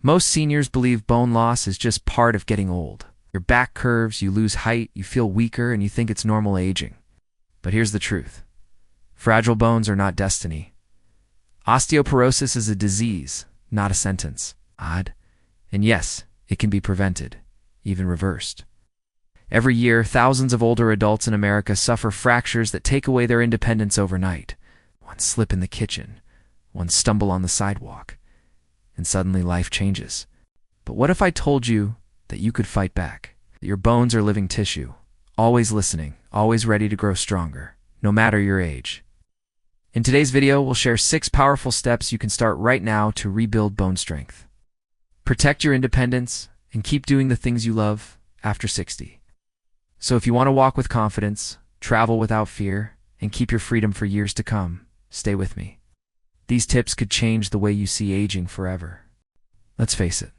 Most seniors believe bone loss is just part of getting old. Your back curves, you lose height, you feel weaker, and you think it's normal aging. But here's the truth. Fragile bones are not destiny. Osteoporosis is a disease, not a sentence. Odd. And yes, it can be prevented, even reversed. Every year, thousands of older adults in America suffer fractures that take away their independence overnight. One slip in the kitchen, one stumble on the sidewalk, and suddenly life changes. But what if I told you that you could fight back? That your bones are living tissue, always listening, always ready to grow stronger, no matter your age. In today's video, we'll share 6 powerful steps you can start right now to rebuild bone strength. Protect your independence and keep doing the things you love after 60. So if you want to walk with confidence, travel without fear, and keep your freedom for years to come, stay with me. These tips could change the way you see aging forever. Let's face it.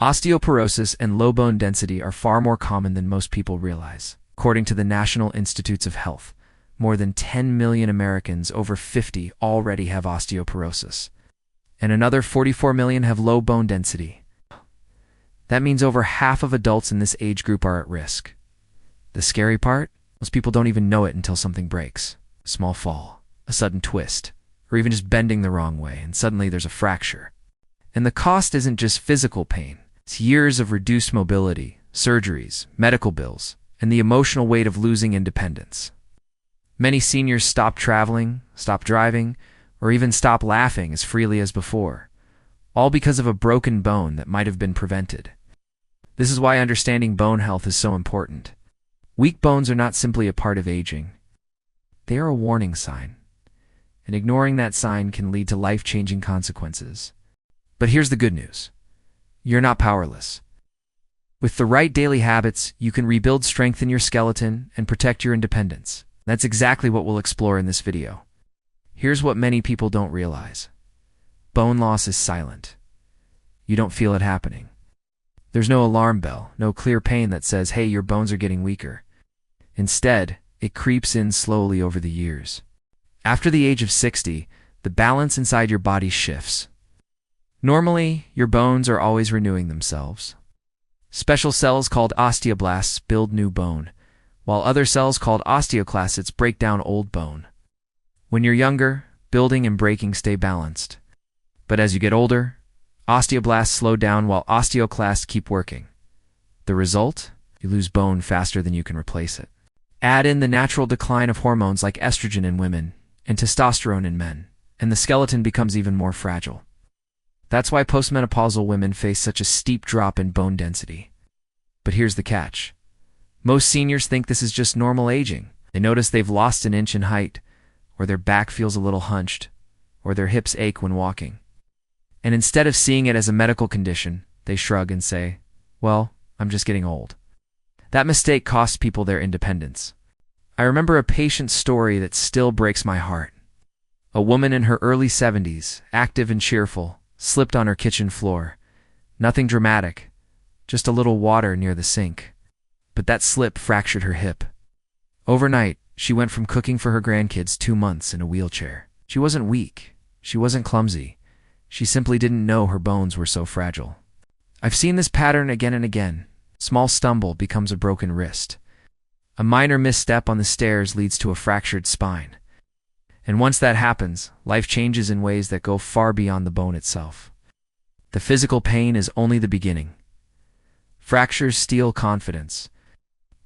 Osteoporosis and low bone density are far more common than most people realize. According to the National Institutes of Health, more than 10 million Americans over 50 already have osteoporosis, and another 44 million have low bone density. That means over half of adults in this age group are at risk. The scary part? Most people don't even know it until something breaks. A small fall, a sudden twist, or even just bending the wrong way, and suddenly there's a fracture. And the cost isn't just physical pain. It's years of reduced mobility, surgeries, medical bills, and the emotional weight of losing independence. Many seniors stop traveling, stop driving, or even stop laughing as freely as before, all because of a broken bone that might have been prevented. This is why understanding bone health is so important. Weak bones are not simply a part of aging. They are a warning sign, and ignoring that sign can lead to life-changing consequences. But here's the good news. You're not powerless. With the right daily habits, you can rebuild strength in your skeleton and protect your independence. That's exactly what we'll explore in this video. Here's what many people don't realize. Bone loss is silent. You don't feel it happening. There's no alarm bell, no clear pain that says, hey, your bones are getting weaker. Instead, it creeps in slowly over the years. After the age of 60, the balance inside your body shifts. Normally, your bones are always renewing themselves. Special cells called osteoblasts build new bone, while other cells called osteoclasts break down old bone. When you're younger, building and breaking stay balanced. But as you get older, osteoblasts slow down while osteoclasts keep working. The result? You lose bone faster than you can replace it. Add in the natural decline of hormones like estrogen in women and testosterone in men, and the skeleton becomes even more fragile. That's why postmenopausal women face such a steep drop in bone density. But here's the catch. Most seniors think this is just normal aging. They notice they've lost an inch in height, or their back feels a little hunched, or their hips ache when walking. And instead of seeing it as a medical condition, they shrug and say, well, I'm just getting old. That mistake costs people their independence. I remember a patient's story that still breaks my heart. A woman in her early 70s, active and cheerful, slipped on her kitchen floor. Nothing dramatic, just a little water near the sink. But that slip fractured her hip. Overnight, she went from cooking for her grandkids 2 months in a wheelchair. She wasn't weak. She wasn't clumsy. She simply didn't know her bones were so fragile. I've seen this pattern again and again. Small stumble becomes a broken wrist. A minor misstep on the stairs leads to a fractured spine. And once that happens, life changes in ways that go far beyond the bone itself. The physical pain is only the beginning. Fractures steal confidence.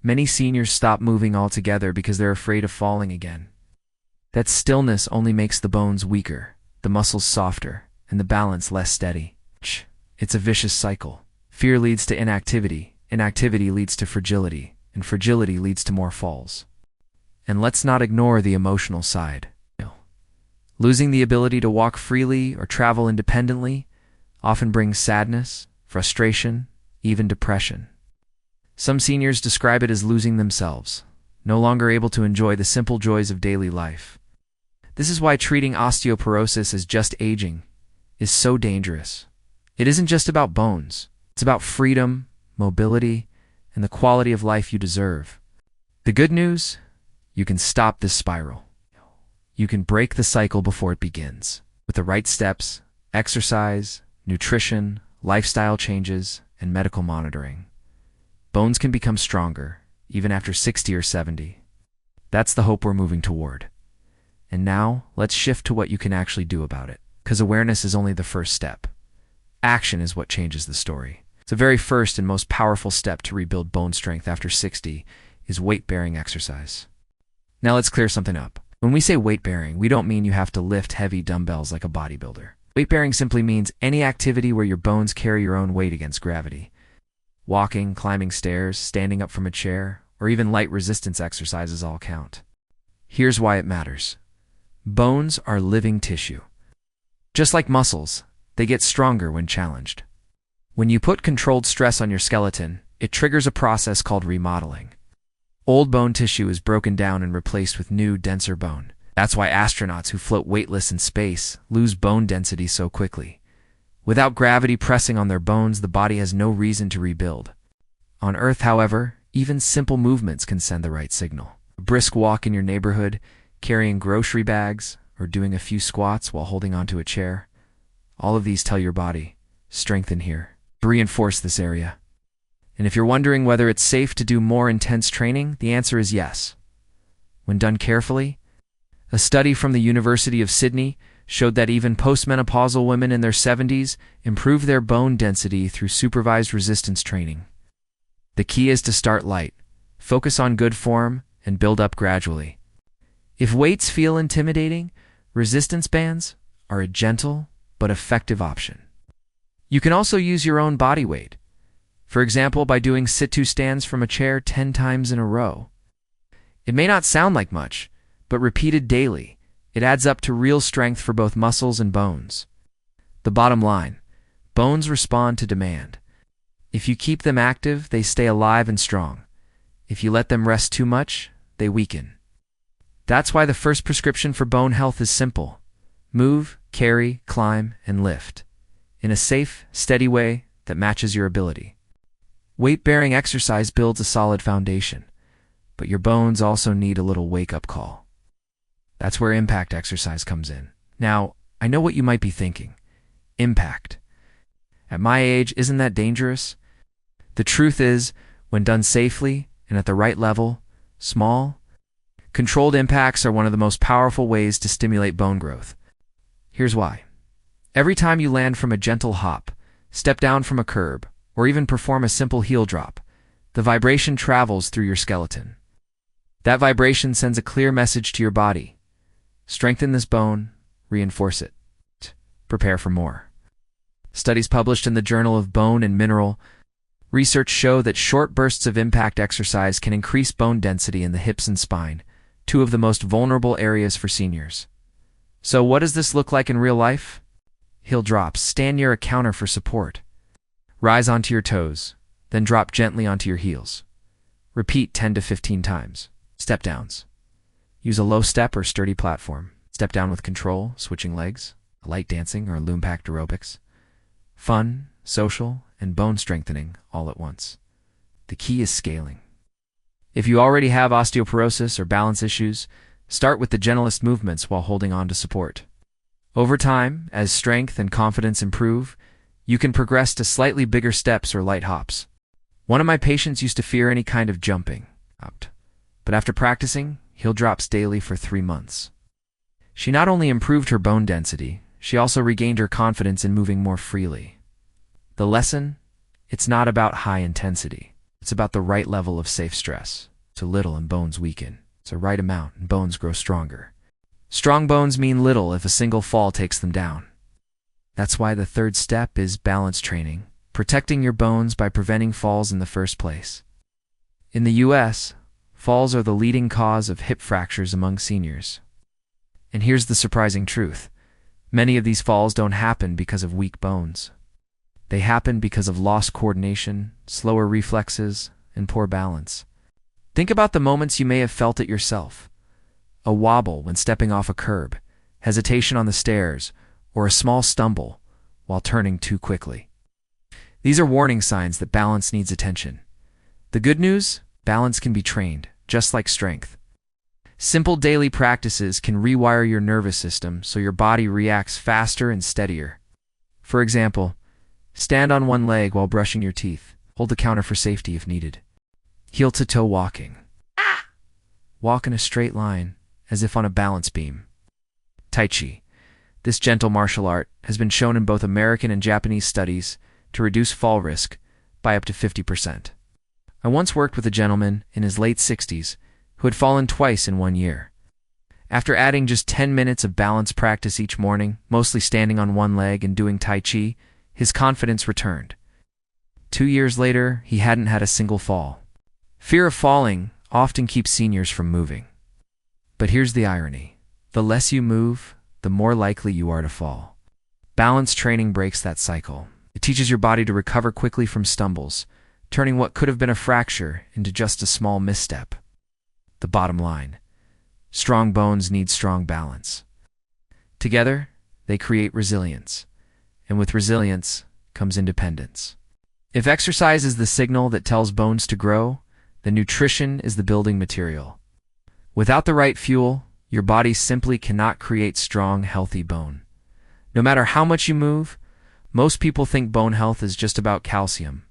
Many seniors stop moving altogether because they're afraid of falling again. That stillness only makes the bones weaker, the muscles softer, and the balance less steady. It's a vicious cycle. Fear leads to inactivity, inactivity leads to fragility, and fragility leads to more falls. And let's not ignore the emotional side. Losing the ability to walk freely or travel independently often brings sadness, frustration, even depression. Some seniors describe it as losing themselves, no longer able to enjoy the simple joys of daily life. This is why treating osteoporosis as just aging is so dangerous. It isn't just about bones. It's about freedom, mobility, and the quality of life you deserve. The good news? You can stop this spiral. You can break the cycle before it begins. With the right steps, exercise, nutrition, lifestyle changes, and medical monitoring, bones can become stronger, even after 60 or 70. That's the hope we're moving toward. And now, let's shift to what you can actually do about it, because awareness is only the first step. Action is what changes the story. The very first and most powerful step to rebuild bone strength after 60 is weight-bearing exercise. Now let's clear something up. When we say weight-bearing, we don't mean you have to lift heavy dumbbells like a bodybuilder. Weight-bearing simply means any activity where your bones carry your own weight against gravity. Walking, climbing stairs, standing up from a chair, or even light resistance exercises all count. Here's why it matters. Bones are living tissue. Just like muscles, they get stronger when challenged. When you put controlled stress on your skeleton, it triggers a process called remodeling. Old bone tissue is broken down and replaced with new, denser bone. That's why astronauts who float weightless in space lose bone density so quickly. Without gravity pressing on their bones, the body has no reason to rebuild. On Earth, however, even simple movements can send the right signal. A brisk walk in your neighborhood, carrying grocery bags, or doing a few squats while holding onto a chair. All of these tell your body, strengthen here. Reinforce this area. And if you're wondering whether it's safe to do more intense training, the answer is yes. When done carefully, a study from the University of Sydney showed that even postmenopausal women in their 70s improve their bone density through supervised resistance training. The key is to start light, focus on good form, and build up gradually. If weights feel intimidating, resistance bands are a gentle but effective option. You can also use your own body weight. For example, by doing sit-to stands from a chair 10 times in a row. It may not sound like much, but repeated daily, it adds up to real strength for both muscles and bones. The bottom line, bones respond to demand. If you keep them active, they stay alive and strong. If you let them rest too much, they weaken. That's why the first prescription for bone health is simple. Move, carry, climb, and lift. In a safe, steady way that matches your ability. Weight-bearing exercise builds a solid foundation, but your bones also need a little wake-up call. That's where impact exercise comes in. Now, I know what you might be thinking. Impact. At my age, isn't that dangerous? The truth is, when done safely and at the right level, small, controlled impacts are one of the most powerful ways to stimulate bone growth. Here's why. Every time you land from a gentle hop, step down from a curb, or even perform a simple heel drop, the vibration travels through your skeleton. That vibration sends a clear message to your body. Strengthen this bone, reinforce it. Prepare for more. Studies published in the Journal of Bone and Mineral Research show that short bursts of impact exercise can increase bone density in the hips and spine, two of the most vulnerable areas for seniors. So what does this look like in real life? Heel drops. Stand near a counter for support. Rise onto your toes, then drop gently onto your heels. Repeat 10 to 15 times. Step downs. Use a low step or sturdy platform. Step down with control, switching legs, light dancing or loom-packed aerobics. Fun, social, and bone strengthening all at once. The key is scaling. If you already have osteoporosis or balance issues, start with the gentlest movements while holding on to support. Over time, as strength and confidence improve, you can progress to slightly bigger steps or light hops. One of my patients used to fear any kind of jumping out, but after practicing, heel drops daily for 3 months. She not only improved her bone density, she also regained her confidence in moving more freely. The lesson? It's not about high intensity. It's about the right level of safe stress. Too little and bones weaken. It's a right amount and bones grow stronger. Strong bones mean little if a single fall takes them down. That's why the third step is balance training, protecting your bones by preventing falls in the first place. In the US, falls are the leading cause of hip fractures among seniors. And here's the surprising truth. Many of these falls don't happen because of weak bones. They happen because of lost coordination, slower reflexes, and poor balance. Think about the moments you may have felt it yourself. A wobble when stepping off a curb, hesitation on the stairs, or a small stumble while turning too quickly. These are warning signs that balance needs attention. The good news? Balance can be trained, just like strength. Simple daily practices can rewire your nervous system so your body reacts faster and steadier. For example, Stand on one leg while brushing your teeth. Hold the counter for safety if needed. Heel-to-toe walking. Walk in a straight line, as if on a balance beam. Tai Chi. This gentle martial art has been shown in both American and Japanese studies to reduce fall risk by up to 50%. I once worked with a gentleman in his late 60s who had fallen twice in 1 year. After adding just 10 minutes of balance practice each morning, mostly standing on one leg and doing Tai Chi, his confidence returned. 2 years later, he hadn't had a single fall. Fear of falling often keeps seniors from moving. But here's the irony. The less you move, the more likely you are to fall. Balance training breaks that cycle. It teaches your body to recover quickly from stumbles, turning what could have been a fracture into just a small misstep. The bottom line: strong bones need strong balance. Together, they create resilience. And with resilience comes independence. If exercise is the signal that tells bones to grow, then nutrition is the building material. Without the right fuel, your body simply cannot create strong, healthy bone. No matter how much you move, most people think bone health is just about calcium.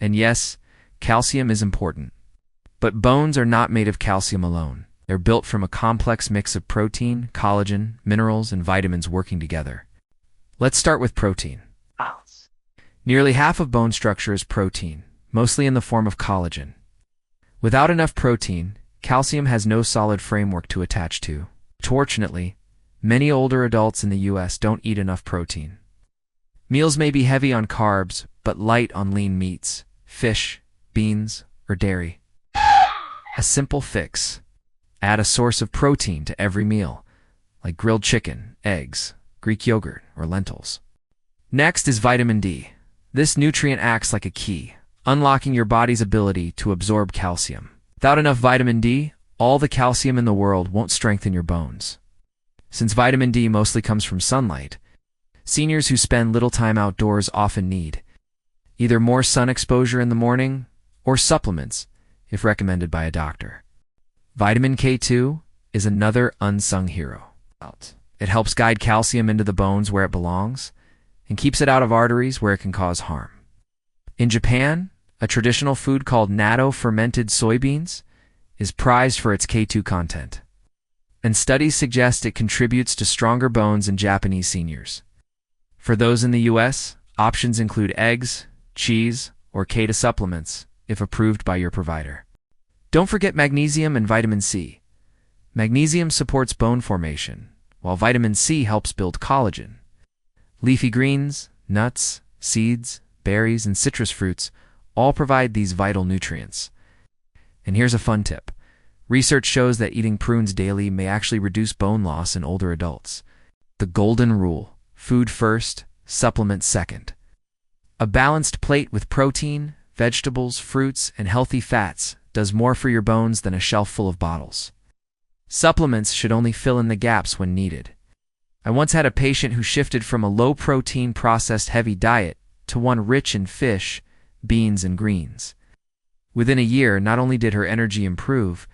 And yes, calcium is important. But bones are not made of calcium alone. They're built from a complex mix of protein, collagen, minerals, and vitamins working together. Let's start with protein. Nearly half of bone structure is protein, mostly in the form of collagen. Without enough protein, calcium has no solid framework to attach to. Fortunately, many older adults in the US don't eat enough protein. Meals may be heavy on carbs, but light on lean meats, fish, beans, or dairy. A simple fix: add a source of protein to every meal, like grilled chicken, eggs, Greek yogurt, or lentils. Next is vitamin D. This nutrient acts like a key, unlocking your body's ability to absorb calcium. Without enough vitamin D, all the calcium in the world won't strengthen your bones. Since vitamin D mostly comes from sunlight, seniors who spend little time outdoors often need either more sun exposure in the morning or supplements, if recommended by a doctor. Vitamin K2 is another unsung hero. It helps guide calcium into the bones where it belongs and keeps it out of arteries where it can cause harm. In Japan, a traditional food called natto fermented soybeans is prized for its K2 content, and studies suggest it contributes to stronger bones in Japanese seniors. For those in the US, options include eggs, cheese, or K2 supplements, if approved by your provider. Don't forget magnesium and vitamin C. Magnesium supports bone formation, while vitamin C helps build collagen. Leafy greens, nuts, seeds, berries, and citrus fruits all provide these vital nutrients. And here's a fun tip. Research shows that eating prunes daily may actually reduce bone loss in older adults. The golden rule: food first, supplement second. A balanced plate with protein, vegetables, fruits, and healthy fats does more for your bones than a shelf full of bottles. Supplements should only fill in the gaps when needed. I once had a patient who shifted from a low-protein processed heavy diet to one rich in fish, beans, and greens. Within a year, not only did her energy improve,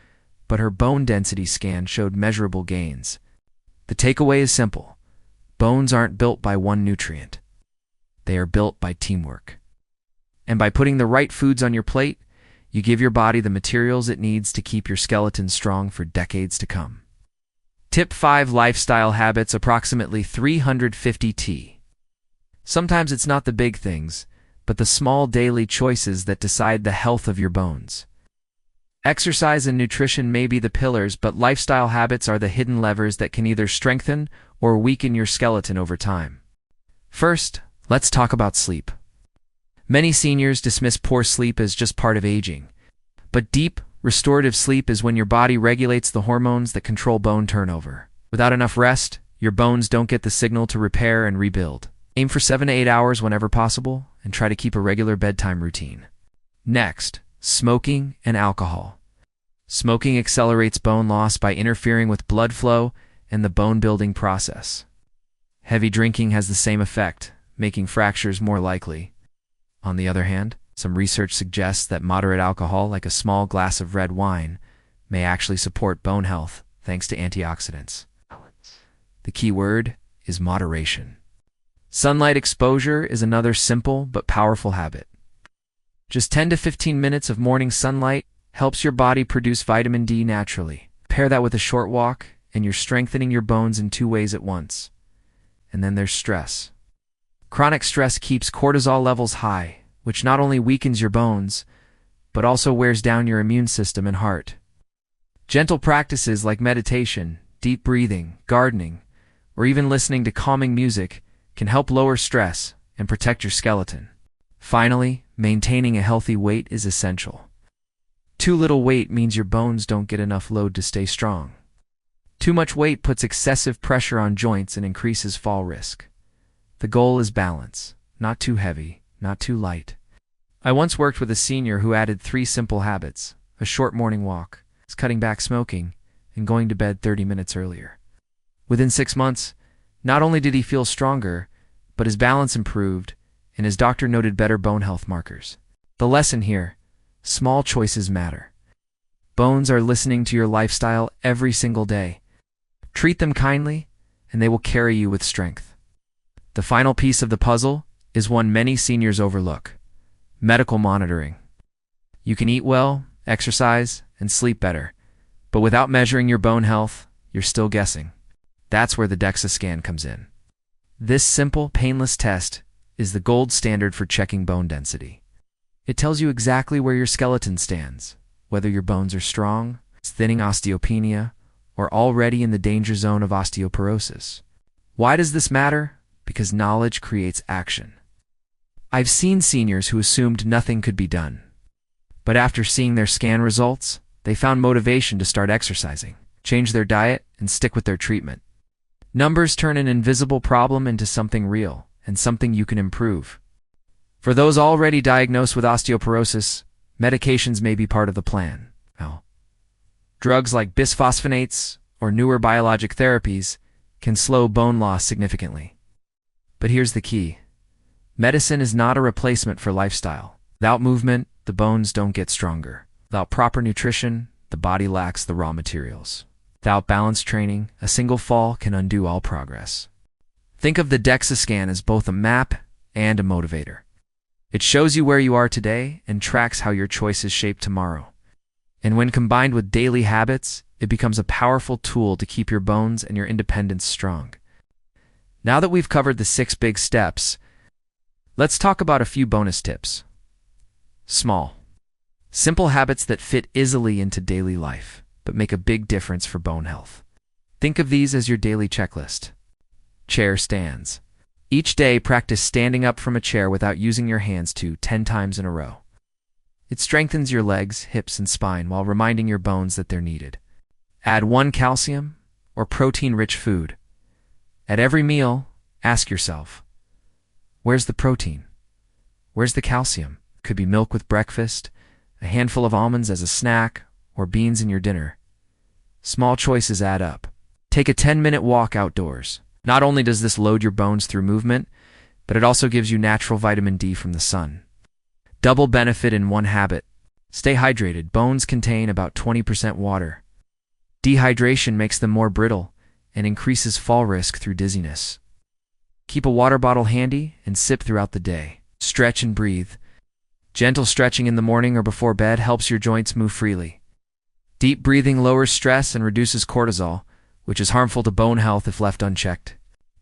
but her bone density scan showed measurable gains. The takeaway is simple: bones aren't built by one nutrient. They are built by teamwork. And by putting the right foods on your plate, you give your body the materials it needs to keep your skeleton strong for decades to come. Tip 5: Lifestyle habits, approximately 350 T. Sometimes it's not the big things, but the small daily choices that decide the health of your bones. Exercise and nutrition may be the pillars, but lifestyle habits are the hidden levers that can either strengthen or weaken your skeleton over time. First, let's talk about sleep. Many seniors dismiss poor sleep as just part of aging. But deep, restorative sleep is when your body regulates the hormones that control bone turnover. Without enough rest, your bones don't get the signal to repair and rebuild. Aim for 7 to 8 hours whenever possible, and try to keep a regular bedtime routine. Next, smoking and alcohol. Smoking accelerates bone loss by interfering with blood flow and the bone-building process. Heavy drinking has the same effect, making fractures more likely. On the other hand, some research suggests that moderate alcohol, like a small glass of red wine, may actually support bone health thanks to antioxidants. The key word is moderation. Sunlight exposure is another simple but powerful habit. Just 10 to 15 minutes of morning sunlight helps your body produce vitamin D naturally. Pair that with a short walk, and you're strengthening your bones in two ways at once. And then there's stress. Chronic stress keeps cortisol levels high, which not only weakens your bones, but also wears down your immune system and heart. Gentle practices like meditation, deep breathing, gardening, or even listening to calming music can help lower stress and protect your skeleton. Finally, maintaining a healthy weight is essential. Too little weight means your bones don't get enough load to stay strong. Too much weight puts excessive pressure on joints and increases fall risk. The goal is balance, not too heavy, not too light. I once worked with a senior who added 3 simple habits: a short morning walk, cutting back smoking, and going to bed 30 minutes earlier. Within 6 months, not only did he feel stronger, but his balance improved, and his doctor noted better bone health markers. The lesson here: small choices matter. Bones are listening to your lifestyle every single day. Treat them kindly, and they will carry you with strength. The final piece of the puzzle is one many seniors overlook: medical monitoring. You can eat well, exercise, and sleep better, but without measuring your bone health, you're still guessing. That's where the DEXA scan comes in. This simple, painless test is the gold standard for checking bone density. It tells you exactly where your skeleton stands, whether your bones are strong, thinning osteopenia, or already in the danger zone of osteoporosis. Why does this matter? Because knowledge creates action. I've seen seniors who assumed nothing could be done, but after seeing their scan results, they found motivation to start exercising, change their diet, and stick with their treatment. Numbers turn an invisible problem into something real and something you can improve. For those already diagnosed with osteoporosis, medications may be part of the plan. Drugs like bisphosphonates or newer biologic therapies can slow bone loss significantly. But here's the key: medicine is not a replacement for lifestyle. Without movement, the bones don't get stronger. Without proper nutrition, the body lacks the raw materials. Without balanced training, a single fall can undo all progress. Think of the DEXA scan as both a map and a motivator. It shows you where you are today and tracks how your choices shape tomorrow. And when combined with daily habits, it becomes a powerful tool to keep your bones and your independence strong. Now that we've covered the 6 big steps, let's talk about a few bonus tips. Small, simple habits that fit easily into daily life, but make a big difference for bone health. Think of these as your daily checklist. Chair stands. Each day, practice standing up from a chair without using your hands 10 times in a row. It strengthens your legs, hips, and spine while reminding your bones that they're needed. Add 1 calcium or protein-rich food. At every meal, ask yourself, where's the protein? Where's the calcium? Could be milk with breakfast, a handful of almonds as a snack, or beans in your dinner. Small choices add up. Take a 10-minute walk outdoors. Not only does this load your bones through movement, but it also gives you natural vitamin D from the sun. Double benefit in one habit. Stay hydrated. Bones contain about 20% water. Dehydration makes them more brittle and increases fall risk through dizziness. Keep a water bottle handy and sip throughout the day. Stretch and breathe. Gentle stretching in the morning or before bed helps your joints move freely. Deep breathing lowers stress and reduces cortisol, which is harmful to bone health if left unchecked.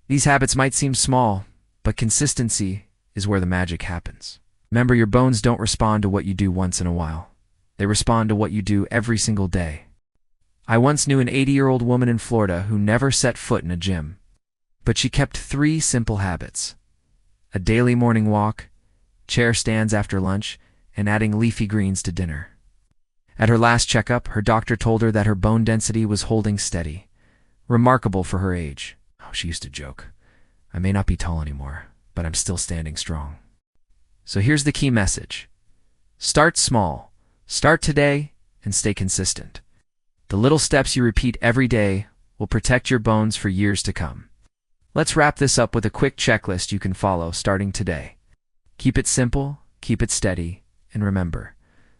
These habits might seem small, but consistency is where the magic happens. Remember, your bones don't respond to what you do once in a while. They respond to what you do every single day. I once knew an 80-year-old woman in Florida who never set foot in a gym, but she kept 3 simple habits: a daily morning walk, chair stands after lunch, and adding leafy greens to dinner. At her last checkup, her doctor told her that her bone density was holding steady. Remarkable for her age. She used to joke, "I may not be tall anymore, but I'm still standing strong." So here's the key message. Start small. Start today and stay consistent. The little steps you repeat every day will protect your bones for years to come. Let's wrap this up with a quick checklist you can follow starting today. Keep it simple, keep it steady, and remember,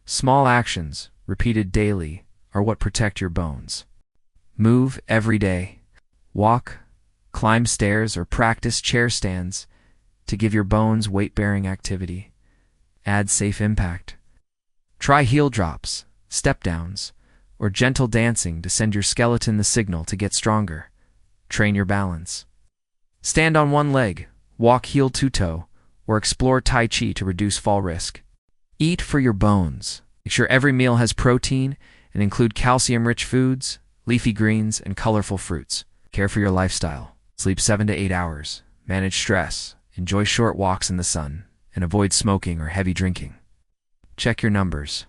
small actions, repeated daily, are what protect your bones. Move every day. Walk, climb stairs, or practice chair stands, to give your bones weight-bearing activity. Add safe impact. Try heel drops, step-downs, or gentle dancing to send your skeleton the signal to get stronger. Train your balance. Stand on one leg, walk heel to toe, or explore Tai Chi to reduce fall risk. Eat for your bones. Make sure every meal has protein and include calcium-rich foods, leafy greens, and colorful fruits. Care for your lifestyle. Sleep 7 to 8 hours. Manage stress. Enjoy short walks in the sun, and avoid smoking or heavy drinking. Check your numbers.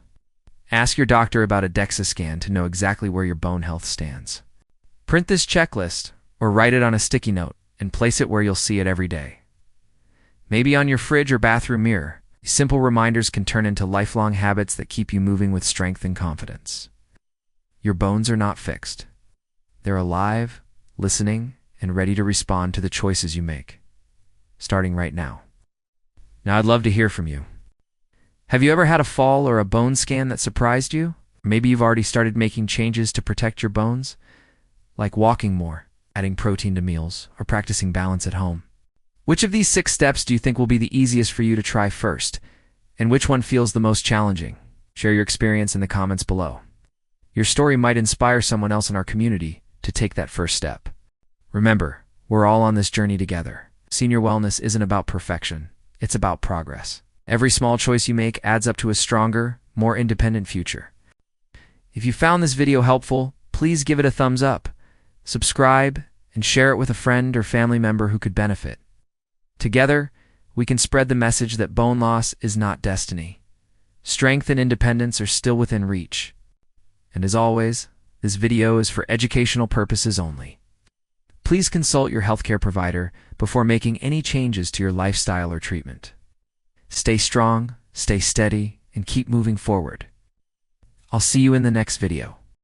Ask your doctor about a DEXA scan to know exactly where your bone health stands. Print this checklist or write it on a sticky note and place it where you'll see it every day. Maybe on your fridge or bathroom mirror. These simple reminders can turn into lifelong habits that keep you moving with strength and confidence. Your bones are not fixed. They're alive, listening, and ready to respond to the choices you make. Starting right now. Now I'd love to hear from you. Have you ever had a fall or a bone scan that surprised you? Maybe you've already started making changes to protect your bones, like walking more, adding protein to meals, or practicing balance at home. Which of these 6 steps do you think will be the easiest for you to try first? And which one feels the most challenging? Share your experience in the comments below. Your story might inspire someone else in our community to take that first step. Remember, we're all on this journey together. Senior wellness isn't about perfection, it's about progress. Every small choice you make adds up to a stronger, more independent future. If you found this video helpful, please give it a thumbs up, subscribe, and share it with a friend or family member who could benefit. Together, we can spread the message that bone loss is not destiny. Strength and independence are still within reach. And as always, this video is for educational purposes only. Please consult your healthcare provider before making any changes to your lifestyle or treatment. Stay strong, stay steady, and keep moving forward. I'll see you in the next video.